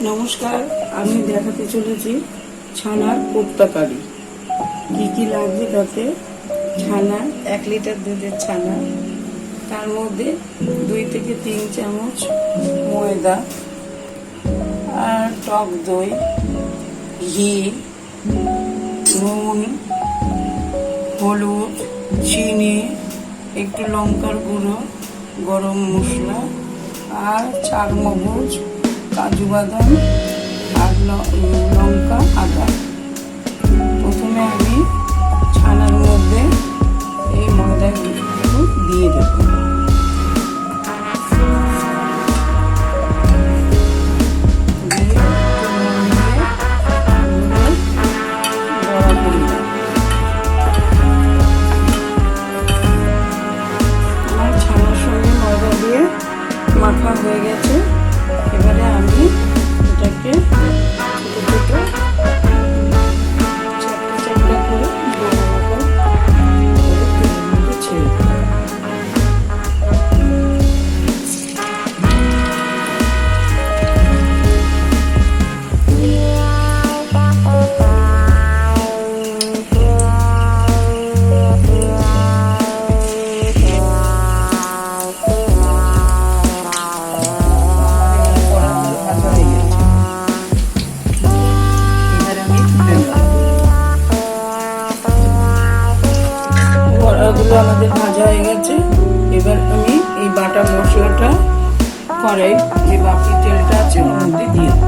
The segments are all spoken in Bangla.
নমস্কার, আমি দেখাতে চলেছি ছানার কোপ্তা কারি। কি কি লাগবে তাতে? ছানা 1 লিটার দুধের ছানা, তার মধ্যে 2 থেকে 3 চামচ ময়দা আর টক দই, ঘি, নুন, হলুদ, চিনি, একটু লঙ্কার গুঁড়ো, গরম মশলা আর চারমগজ, কাজু বাদাম আর লঙ্কা, আদা। প্রথমে আমি ছানার মধ্যে এই ময়দাগুলো দিয়ে দেব। আমার ছানার সঙ্গে ময়দা দিয়ে মাখা হয়ে গেছে। এবারে আমি এটাকে ছোটো ছোটো চ্যাপটা করে ছেড়ে দেব। বড়াগুলো আমাদের ভাজা হয়ে গেছে। এবার আমি এই বাটা মশলাটা কড়াই যে বাকি তেলটা আছে ওর মধ্যে দিয়ে দেব।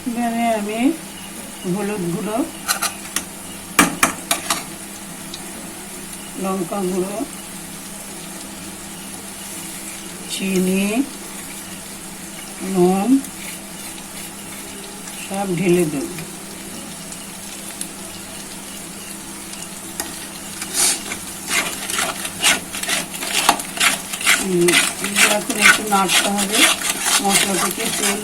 এবারে আমি হলুদ গুঁড়ো, লঙ্কা গুঁড়ো, চিনি, নুন সব ঢেলে দেব। এখন একটু নাড়তে হবে মশলা থেকে তেল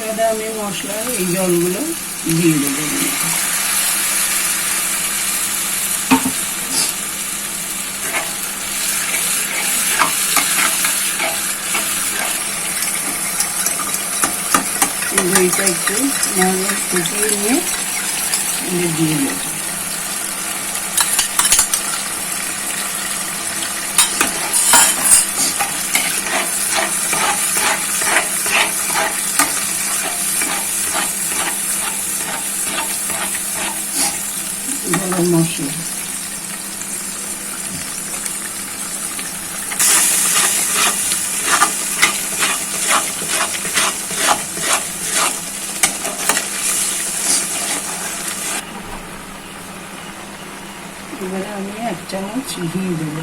এবারে আমি মশলার এই জলগুলো দিয়ে দেবো। দইটা একটু ফুটিয়ে নিয়ে দিয়ে দেবো। গরম মশলা, এবারে আমি 1 চামচ ঘি দেবো।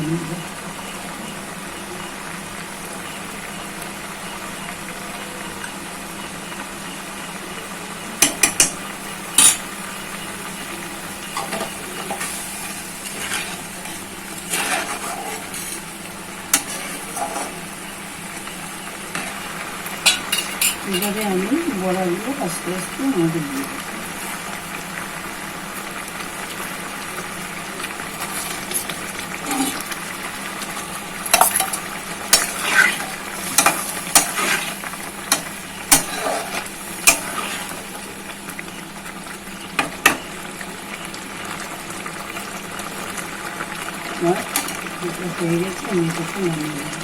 এবারে আমি বড়াগুলো আস্তে আস্তে আমাদের দিয়ে দেবো। হয়ে গেছে, আমি এটাকে নামিয়ে নেব।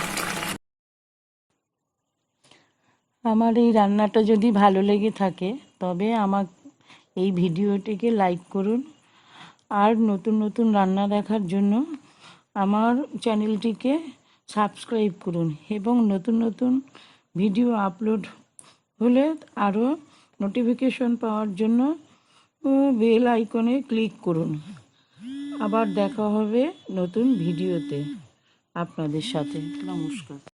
আমার এই রান্নাটা যদি ভালো লেগে থাকে তবে আমার এই ভিডিওটিকে লাইক করুন, আর নতুন নতুন রান্না দেখার জন্য আমার চ্যানেলটিকে সাবস্ক্রাইব করুন এবং নতুন নতুন ভিডিও আপলোড হলে আরও নোটিফিকেশন পাওয়ার জন্য বেল আইকনে ক্লিক করুন। আবার দেখা হবে নতুন ভিডিওতে আপনাদের সাথে। নমস্কার।